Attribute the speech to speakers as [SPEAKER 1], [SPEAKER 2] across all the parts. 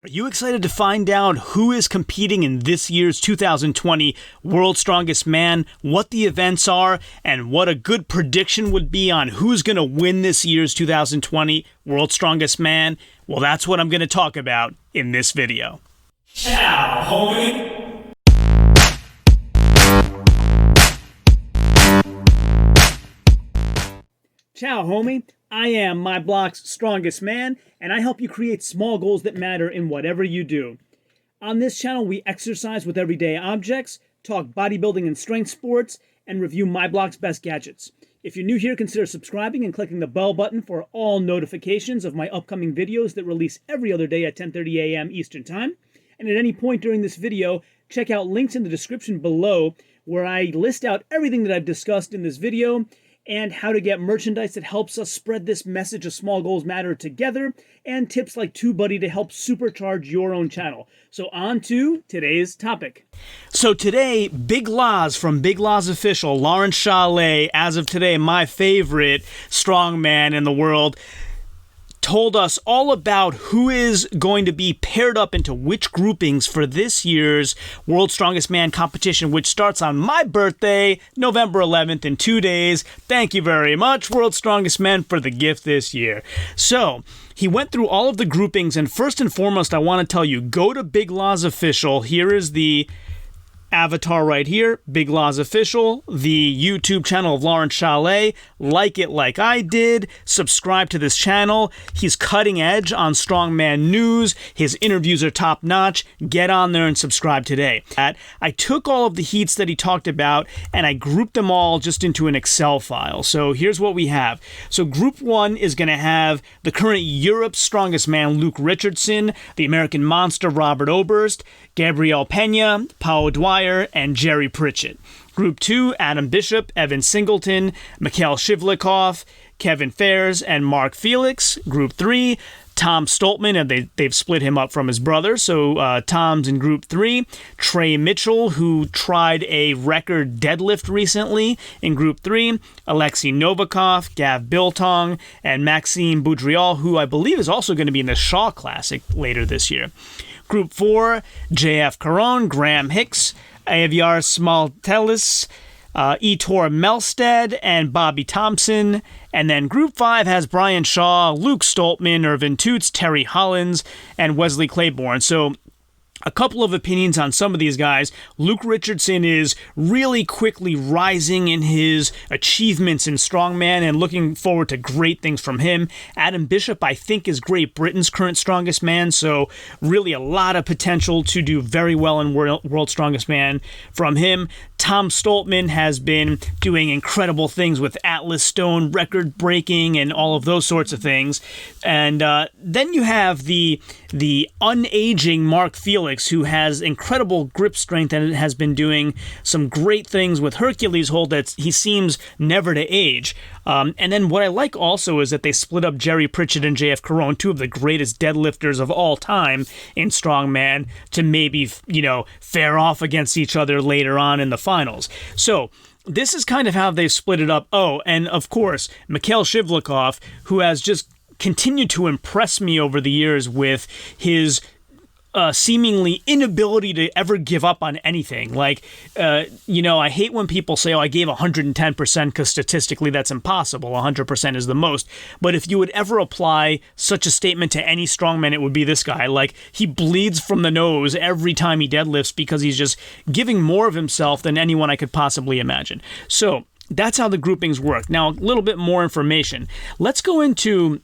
[SPEAKER 1] Are you excited to find out who is competing in this year's 2020 World's Strongest Man, what the events are, and what a good prediction would be on who's going to win this year's 2020 World's Strongest Man? Well, that's what I'm going to talk about in this video. Ciao, homie! Ciao, homie. I am my block's strongest man, and I help you create small goals that matter in whatever you do. On this channel, we exercise with everyday objects, talk bodybuilding and strength sports, and review my block's best gadgets. If you're new here, consider subscribing and clicking the bell button for all notifications of my upcoming videos that release every other day at 10:30 a.m. Eastern Time. And at any point during this video, check out links in the description below where I list out everything that I've discussed in this video and how to get merchandise that helps us spread this message of small goals matter together, and tips like TubeBuddy to help supercharge your own channel. So on to today's topic. So today, Big Loz from Big Loz Official, Lawrence Chalet, as of today, my favorite strongman in the world, told us all about who is going to be paired up into which groupings for this year's World's Strongest Man competition, which starts on my birthday, November 11th, in 2 days. Thank you very much, World's Strongest Man, for the gift this year. So he went through all of the groupings, and first and foremost, I want to tell you, go to Big Loz Official. Here is the avatar right here, Big Loz Official, the YouTube channel of Lawrence Chalet. Like it like I did. Subscribe to this channel. He's cutting edge on strongman news. His interviews are top notch. Get on there and subscribe today. I took all of the heats that he talked about and I grouped them all just into an Excel file. So here's what we have. So Group 1 is going to have the current Europe's Strongest Man, Luke Richardson, the American Monster, Robert Oberst, Gabriel Pena, Paul Dwyer, and Jerry Pritchett. Group 2, Adam Bishop, Evan Singleton, Mikhail Shivlikov, Kevin Fairs, and Mark Felix. Group 3, Tom Stoltman, and they've split him up from his brother, so Tom's in Group 3. Trey Mitchell, who tried a record deadlift recently, in Group 3. Alexei Novikov, Gav Biltong, and Maxime Boudrial, who I believe is also going to be in the Shaw Classic later this year. Group 4, JF Caron, Graham Hicks, Aviar Smaltelis, Etor Melstead, and Bobby Thompson. And then Group 5 has Brian Shaw, Luke Stoltman, Irvin Toots, Terry Hollins, and Wesley Claiborne. So a couple of opinions on some of these guys. Luke Richardson is really quickly rising in his achievements in strongman and looking forward to great things from him. Adam Bishop, I think, is Great Britain's current strongest man, so really a lot of potential to do very well in World's Strongest Man from him. Tom Stoltman has been doing incredible things with Atlas Stone record breaking and all of those sorts of things. And then you have the unaging Mark Felix, who has incredible grip strength and has been doing some great things with Hercules hold that he seems never to age. And then what I like also is that they split up Jerry Pritchett and JF Caron, two of the greatest deadlifters of all time in strongman, to maybe, fare off against each other later on in the finals. So this is kind of how they've split it up. Oh, and of course, Mikhail Shivlikov, who has just continued to impress me over the years with his seemingly inability to ever give up on anything. Like, I hate when people say, I gave 110%, because statistically that's impossible. 100% is the most. But if you would ever apply such a statement to any strongman, it would be this guy. Like, he bleeds from the nose every time he deadlifts because he's just giving more of himself than anyone I could possibly imagine. So that's how the groupings work. Now, a little bit more information. Let's go into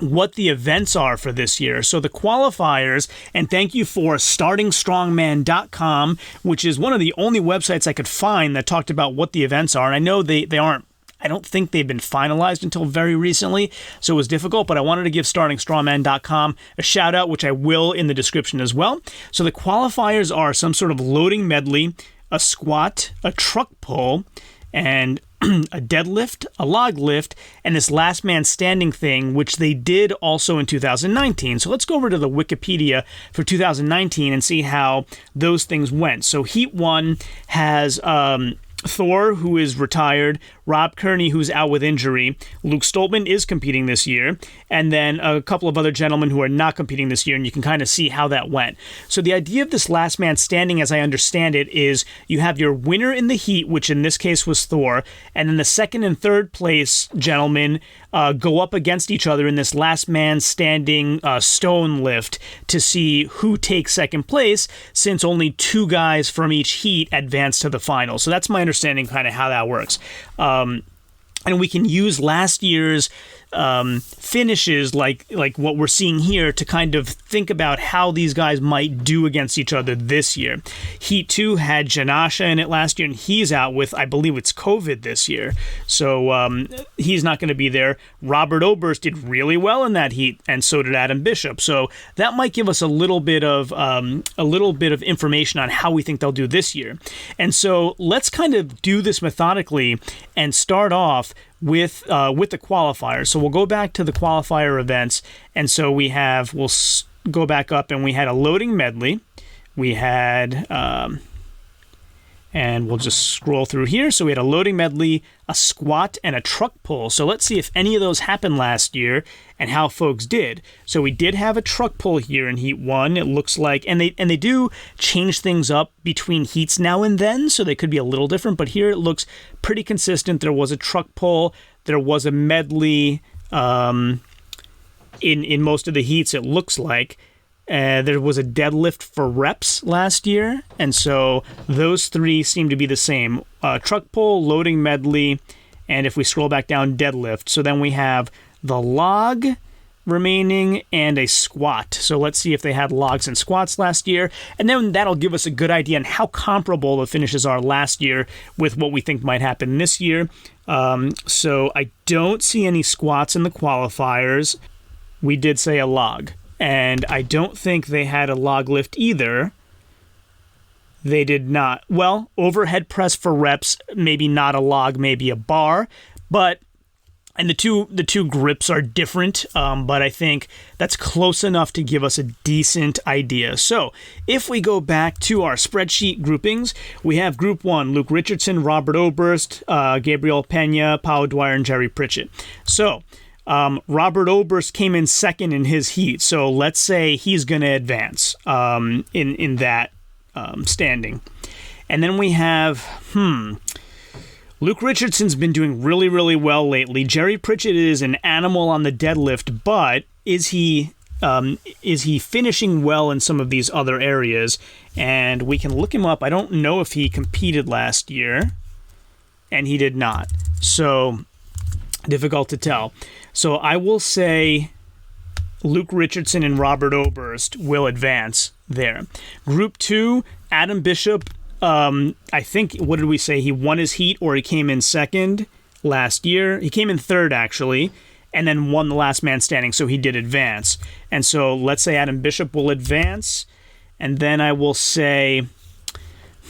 [SPEAKER 1] what the events are for this year. So the qualifiers, and thank you for startingstrongman.com, which is one of the only websites I could find that talked about what the events are. And I know they aren't, I don't think they've been finalized until very recently, so it was difficult, but I wanted to give startingstrongman.com a shout out, which I will in the description as well. So the qualifiers are some sort of loading medley, a squat, a truck pull, and a deadlift, a log lift, and this last man standing thing, which they did also in 2019. So let's go over to the Wikipedia for 2019 and see how those things went. So Heat 1 has Thor, who is retired, Rob Kearney, who's out with injury. Luke Stoltman is competing this year. And then a couple of other gentlemen who are not competing this year, and you can kind of see how that went. So the idea of this last man standing, as I understand it, is you have your winner in the heat, which in this case was Thor, and then the second and third place gentlemen go up against each other in this last man standing stone lift to see who takes second place, since only 2 guys from each heat advance to the final. So that's my understanding kind of how that works. And we can use last year's finishes like what we're seeing here to kind of think about how these guys might do against each other this year. Heat 2 had Janasha in it last year, and he's out with, I believe it's COVID this year. So he's not going to be there. Robert Oberst did really well in that heat, and so did Adam Bishop. So that might give us a little bit of information on how we think they'll do this year. And so let's kind of do this methodically and start off with the qualifiers. So we'll go back to the qualifier events, and so we'll go back up, and we had a loading medley. We had, and we'll just scroll through here. So we had a loading medley, a squat, and a truck pull. So let's see if any of those happened last year and how folks did. So we did have a truck pull here in Heat 1. It looks like, and they do change things up between heats now and then, so they could be a little different, but here it looks pretty consistent. There was a truck pull, there was a medley in most of the heats, it looks like. There was a deadlift for reps last year, and so those 3 seem to be the same. Truck pull, loading medley, and if we scroll back down, deadlift. So then we have the log remaining and a squat. So let's see if they had logs and squats last year, and then that'll give us a good idea on how comparable the finishes are last year with what we think might happen this year. So I don't see any squats in the qualifiers. We did say a log. And I don't think they had a log lift either. They did not. Well, overhead press for reps, maybe not a log, maybe a bar. But, and the two grips are different, but I think that's close enough to give us a decent idea. So, if we go back to our spreadsheet groupings, we have Group 1, Luke Richardson, Robert Oberst, Gabriel Pena, Paul Dwyer, and Jerry Pritchett. So, Robert Oberst came in second in his heat, so let's say he's going to advance in that standing. And then we have, Luke Richardson's been doing really, really well lately. Jerry Pritchett is an animal on the deadlift, but is he finishing well in some of these other areas? And we can look him up. I don't know if he competed last year, and he did not. So, difficult to tell. So I will say Luke Richardson and Robert Oberst will advance there. Group 2, Adam Bishop, I think, what did we say? He won his heat, or he came in second last year. He came in third, actually, and then won the last man standing, so he did advance. And so let's say Adam Bishop will advance, and then I will say,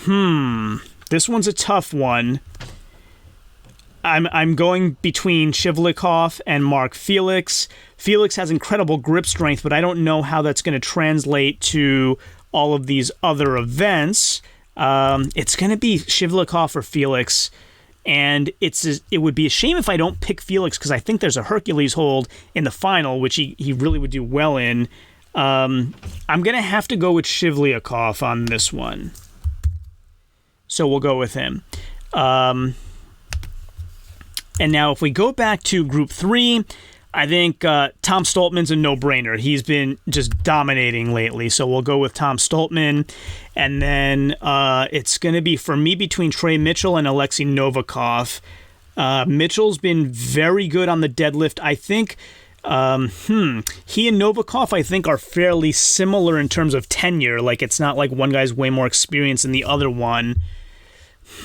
[SPEAKER 1] this one's a tough one. I'm going between Shivlikov and Mark Felix. Felix has incredible grip strength, but I don't know how that's going to translate to all of these other events. It's going to be Shivlikov or Felix, and it would be a shame if I don't pick Felix, because I think there's a Hercules hold in the final, which he really would do well in. I'm going to have to go with Shivlikov on this one. So we'll go with him. And now if we go back to Group 3, I think Tom Stoltman's a no-brainer. He's been just dominating lately, so we'll go with Tom Stoltman. And then it's going to be, for me, between Trey Mitchell and Alexei Novikov. Mitchell's been very good on the deadlift. I think he and Novikov, I think, are fairly similar in terms of tenure. Like, it's not like one guy's way more experienced than the other one.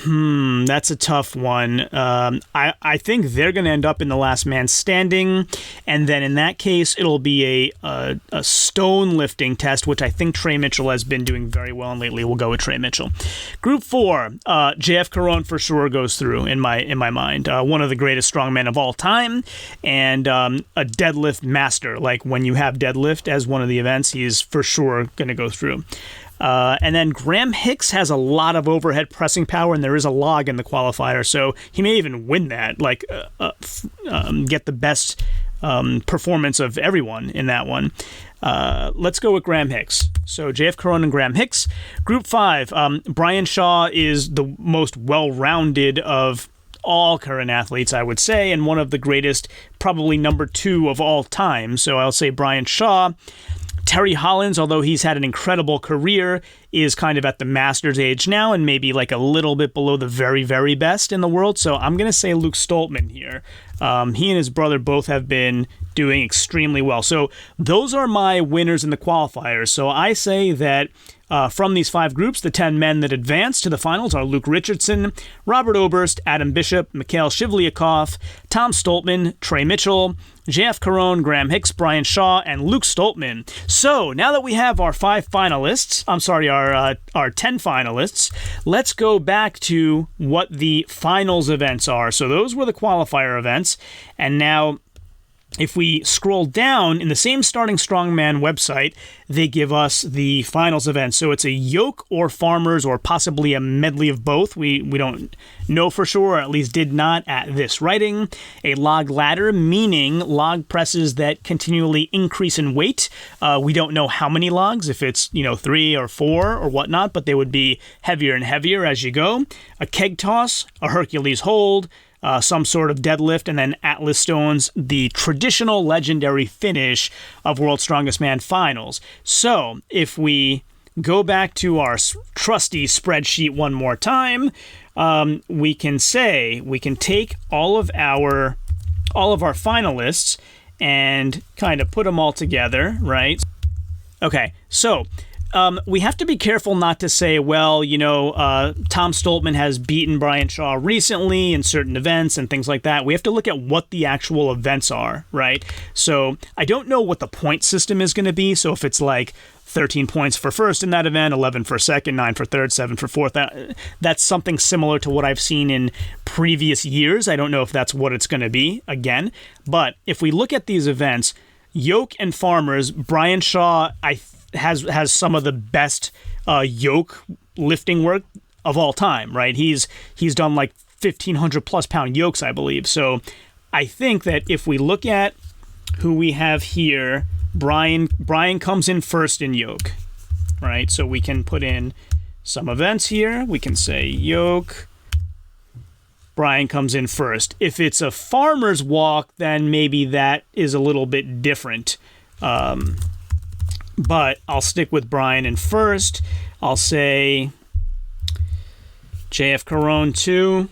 [SPEAKER 1] That's a tough one. I think they're going to end up in the last man standing, and then in that case, it'll be a stone lifting test, which I think Trey Mitchell has been doing very well in lately. We'll go with Trey Mitchell. Group 4, JF Caron for sure goes through in my mind. One of the greatest strongmen of all time, and a deadlift master. Like, when you have deadlift as one of the events, he's for sure going to go through. And then Graham Hicks has a lot of overhead pressing power, and there is a log in the qualifier, so he may even win that, like get the best performance of everyone in that one. Let's go with Graham Hicks. So JF Caron and Graham Hicks. Group 5, Brian Shaw is the most well-rounded of all current athletes, I would say, and one of the greatest, probably number 2 of all time. So I'll say Brian Shaw. Terry Hollins, although he's had an incredible career, is kind of at the master's age now and maybe like a little bit below the very, very best in the world. So I'm going to say Luke Stoltman here. He and his brother both have been doing extremely well. So those are my winners in the qualifiers. So I say that from these 5 groups, the 10 men that advance to the finals are Luke Richardson, Robert Oberst, Adam Bishop, Mikhail Shivlyakov, Tom Stoltman, Trey Mitchell, JF Caron, Graham Hicks, Brian Shaw, and Luke Stoltman. So now that we have our 5 finalists, our 10 finalists, let's go back to what the finals events are. So those were the qualifier events, and now if we scroll down in the same Starting Strongman website, they give us the finals event. So it's a yoke or farmers or possibly a medley of both. We don't know for sure, or at least did not at this writing. A log ladder, meaning log presses that continually increase in weight. We don't know how many logs, if it's 3 or 4 or whatnot, but they would be heavier and heavier as you go. A keg toss, a Hercules hold, some sort of deadlift, and then Atlas Stones, the traditional legendary finish of World's Strongest Man finals. So if we go back to our trusty spreadsheet one more time, we can take all of our finalists and kind of put them all together, right? Okay, so we have to be careful not to say, well, Tom Stoltman has beaten Brian Shaw recently in certain events and things like that. We have to look at what the actual events are, right? So I don't know what the point system is going to be. So if it's like 13 points for first in that event, 11 for second, 9 for third, 7 for fourth, that's something similar to what I've seen in previous years. I don't know if that's what it's going to be again. But if we look at these events, yoke and farmers, Brian Shaw, has some of the best yoke lifting work of all time, right? He's done like 1,500 plus pound yokes, I believe. So I think that if we look at who we have here, Brian comes in first in yoke, right? So we can put in some events here. We can say yoke, Brian comes in first. If it's a farmer's walk, then maybe that is a little bit different. But I'll stick with Brian in first. I'll say JF Caron 2.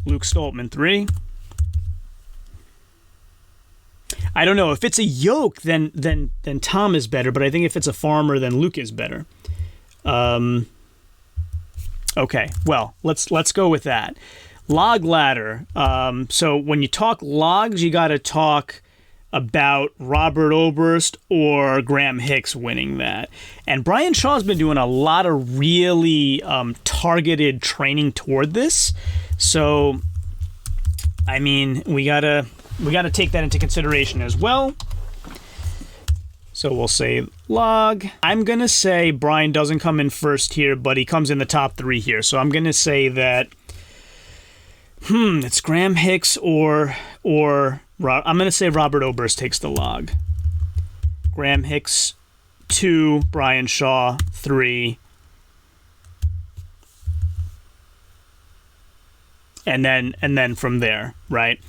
[SPEAKER 1] Luke Stoltman 3. I don't know. If it's a yoke, then Tom is better. But I think if it's a farmer, then Luke is better. Okay, well, let's go with that. Log ladder. So when you talk logs, you got to talk about Robert Oberst or Graham Hicks winning that. And Brian Shaw's been doing a lot of really targeted training toward this. So, I mean, we gotta take that into consideration as well. So we'll say log. I'm going to say Brian doesn't come in first here, but he comes in the top 3 here. So I'm going to say that it's Graham Hicks or I'm going to say Robert Oberst takes the log. Graham Hicks 2, Brian Shaw 3. And then from there, right?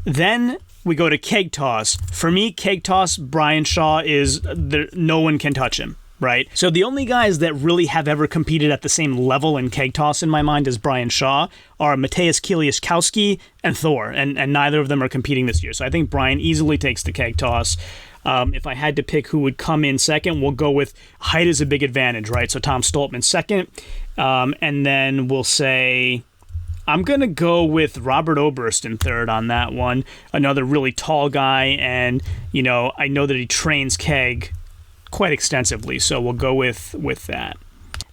[SPEAKER 1] Then we go to keg toss. For me, keg toss, Brian Shaw is there, no one can touch him, right? So the only guys that really have ever competed at the same level in keg toss in my mind as Brian Shaw are Mateusz Kiliaszkowski and Thor, and neither of them are competing this year. So I think Brian easily takes the keg toss. If I had to pick who would come in second, we'll go with height is a big advantage, right? So Tom Stoltman second, and then we'll say I'm going to go with Robert Oberst in third on that one. Another really tall guy, and, I know that he trains keg quite extensively, so we'll go with that.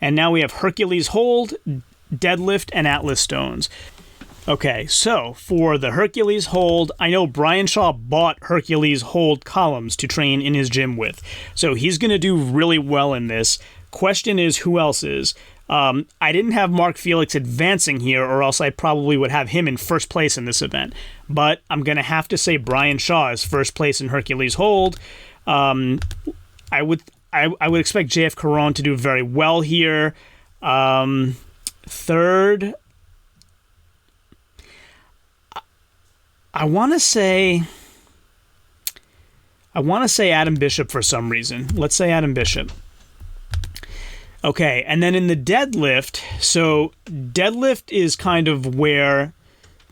[SPEAKER 1] And now we have Hercules hold, deadlift, and Atlas stones. Okay, so for the Hercules hold, I know Brian Shaw bought Hercules hold columns to train in his gym with. So he's going to do really well in this. Question is, who else is? I didn't have Mark Felix advancing here, or else I probably would have him in first place in this event. But I'm going to have to say Brian Shaw is first place in Hercules hold. I would expect JF Caron to do very well here. Third, I want to say Adam Bishop for some reason. Let's say Adam Bishop. Okay, and then in the deadlift, so deadlift is kind of where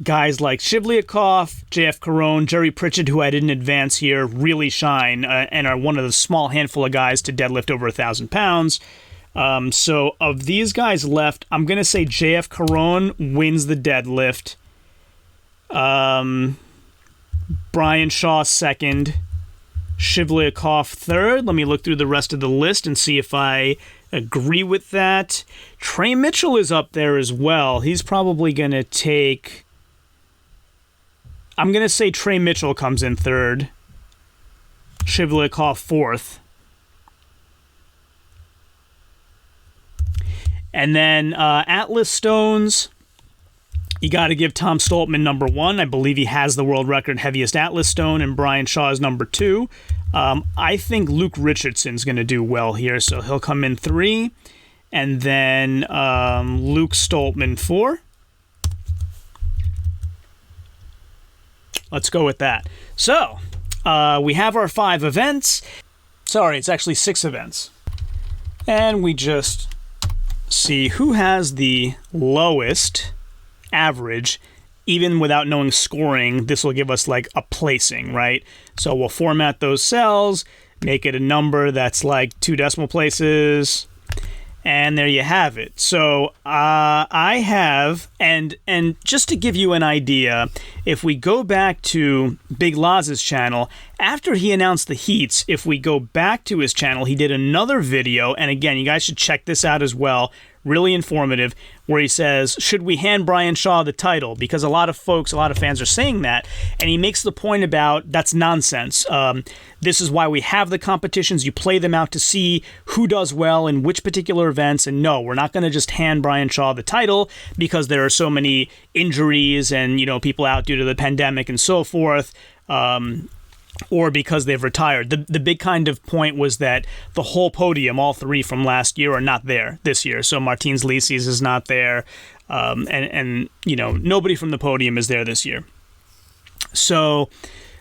[SPEAKER 1] guys like Shivlyakov, JF Caron, Jerry Pritchett, who I didn't advance here, really shine and are one of the small handful of guys to deadlift over 1,000 pounds. So of these guys left, I'm going to say JF Caron wins the deadlift. Brian Shaw second. Shivlyakov third. Let me look through the rest of the list and see if I agree with that. Trey Mitchell is up there as well. He's probably going to take... I'm going to say Trey Mitchell comes in third. Shivlyakov fourth. And then Atlas Stones, you got to give Tom Stoltman number one. I believe he has the world record heaviest Atlas Stone, and Brian Shaw is number two. I think Luke Richardson's going to do well here, so he'll come in three. And then Luke Stoltman four. Let's go with that. So, we have our 5 events. Sorry, it's actually 6 events. And we just see who has the lowest average. Even without knowing scoring, this will give us like a placing, right? So we'll format those cells, make it a number that's like 2 decimal places, and there you have it. So I have, and just to give you an idea, if we go back to Big Laz's channel, after he announced the heats, if we go back to his channel, he did another video, and again, you guys should check this out as well, really informative, where he says, should we hand Brian Shaw the title? Because a lot of fans are saying that, and he makes the point about that's nonsense. This is why we have the competitions. You play them out to see who does well in which particular events, and no, we're not going to just hand Brian Shaw the title because there are so many injuries and, people out due to the pandemic and so forth. Or because they've retired. The big kind of point was that the whole podium, all 3 from last year, are not there this year. So Martins Licis is not there, and nobody from the podium is there this year. So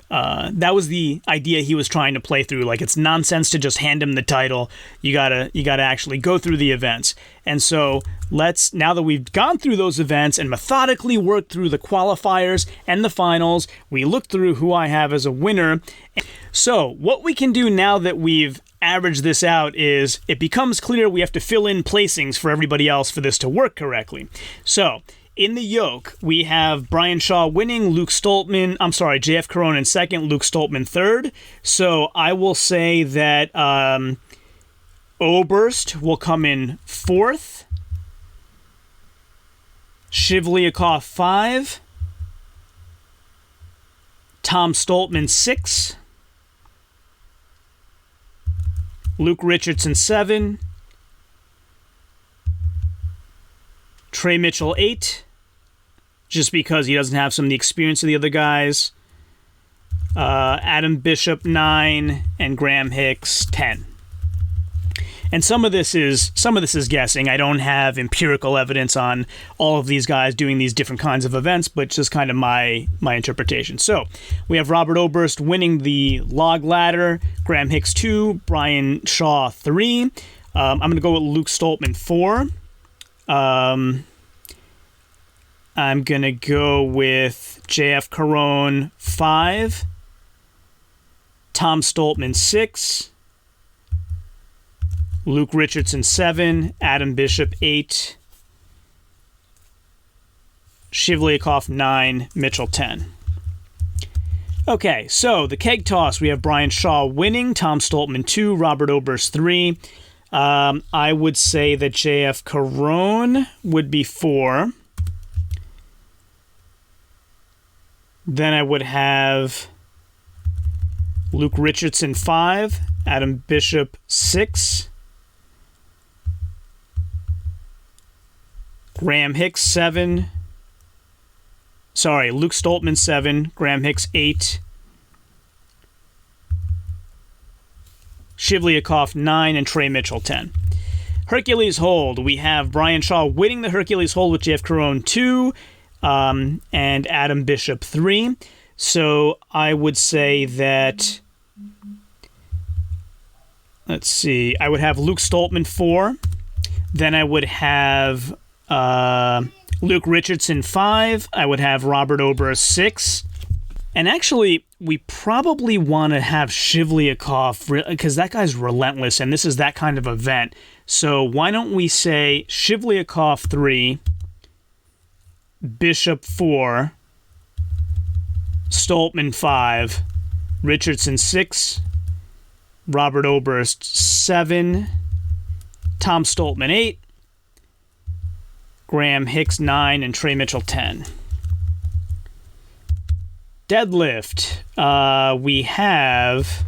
[SPEAKER 1] that was the idea he was trying to play through. Like, it's nonsense to just hand him the title. You gotta actually go through the events. And so now that we've gone through those events and methodically worked through the qualifiers and the finals, we look through who I have as a winner. So what we can do now that we've averaged this out is it becomes clear we have to fill in placings for everybody else for this to work correctly. So in the yoke, we have Brian Shaw winning, JF Caron in second, Luke Stoltman third. So I will say that Oberst will come in fourth, Shivlyakov 5, Tom Stoltman 6, Luke Richardson 7, Trey Mitchell 8, just because he doesn't have some of the experience of the other guys, Adam Bishop 9, and Graham Hicks 10. And some of this is guessing. I don't have empirical evidence on all of these guys doing these different kinds of events, but just kind of my interpretation. So we have Robert Oberst winning the log ladder, Graham Hicks 2, Brian Shaw 3. I'm going to go with Luke Stoltman 4. I'm going to go with JF Caron 5, Tom Stoltman 6, Luke Richardson 7, Adam Bishop 8, Shivlyakov 9, Mitchell 10. Okay, so the keg toss, we have Brian Shaw winning, Tom Stoltman 2, Robert Oberst 3. I would say that JF Caron would be 4. Then I would have Luke Richardson 5, Adam Bishop 6, Graham Hicks 7, sorry, Luke Stoltman 7, Graham Hicks 8, Shivlyakov 9, and Trey Mitchell 10. Hercules hold, we have Brian Shaw winning the Hercules hold with JF Caron 2, and Adam Bishop 3. So I would say that, let's see, I would have Luke Stoltman 4. Then I would have Luke Richardson 5. I would have Robert Oberst 6. And actually, we probably want to have Shivlyakov, because that guy's relentless, and this is that kind of event. So why don't we say Shivlyakov 3, Bishop 4, Stoltman 5, Richardson 6, Robert Oberst 7, Tom Stoltman 8, Graham Hicks 9, and Trey Mitchell 10. Deadlift, we have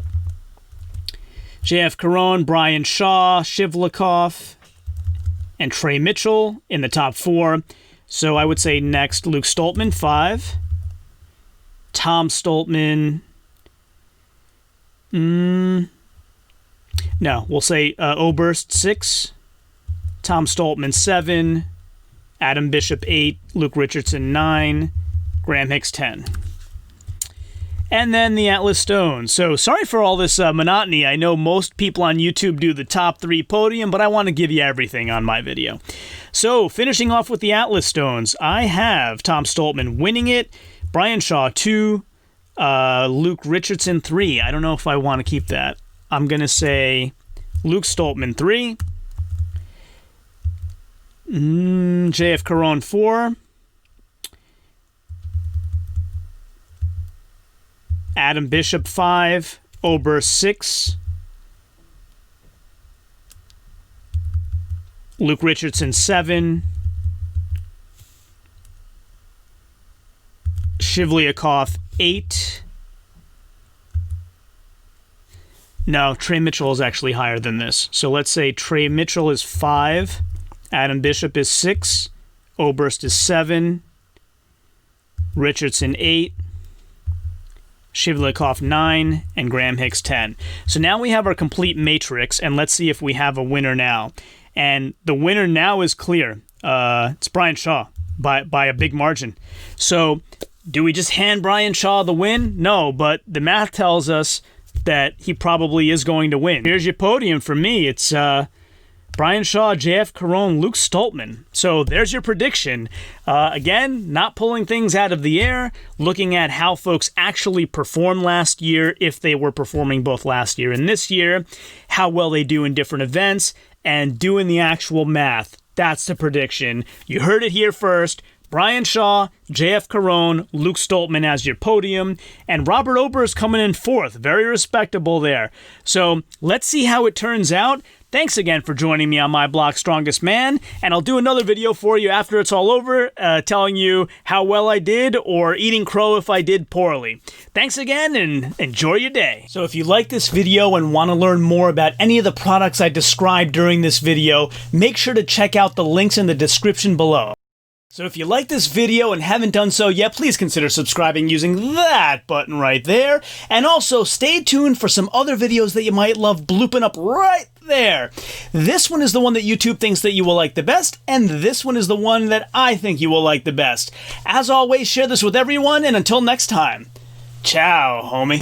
[SPEAKER 1] JF Caron, Brian Shaw, Shivlyakov, and Trey Mitchell in the top 4. So I would say next Luke Stoltman 5, Tom Stoltman, no, we'll say Oberst 6, Tom Stoltman 7, Adam Bishop 8, Luke Richardson 9, Graham Hicks 10. And then the Atlas Stones. So sorry for all this monotony. I know most people on YouTube do the top 3 podium, but I want to give you everything on my video. So finishing off with the Atlas Stones, I have Tom Stoltman winning it, Brian Shaw 2, Luke Richardson 3. I don't know if I want to keep that. I'm going to say Luke Stoltman 3, JF Caron 4, Adam Bishop 5, Oberst 6, Luke Richardson 7, Shivlyakov 8. No, Trey Mitchell is actually higher than this. So let's say Trey Mitchell is 5, Adam Bishop is 6, Oberst is 7, Richardson 8, Shivlyakov 9, and Graham Hicks 10. So now we have our complete matrix, and let's see if we have a winner now. And the winner now is clear. It's Brian Shaw by a big margin. So do we just hand Brian Shaw the win? No, but the math tells us that he probably is going to win. Here's your podium for me. It's Brian Shaw, JF Caron, Luke Stoltman. So there's your prediction. Again, not pulling things out of the air, looking at how folks actually performed last year, if they were performing both last year and this year, how well they do in different events, and doing the actual math. That's the prediction. You heard it here first. Brian Shaw, JF Caron, Luke Stoltman as your podium, and Robert Oberst coming in 4th. Very respectable there. So let's see how it turns out. Thanks again for joining me on my blog, Strongest Man, and I'll do another video for you after it's all over, telling you how well I did or eating crow if I did poorly. Thanks again, and enjoy your day. So if you like this video and want to learn more about any of the products I described during this video, make sure to check out the links in the description below. So if you like this video and haven't done so yet, please consider subscribing using that button right there. And also stay tuned for some other videos that you might love blooping up right there. This one is the one that YouTube thinks that you will like the best, and this one is the one that I think you will like the best. As always, share this with everyone, and until next time, ciao, homie.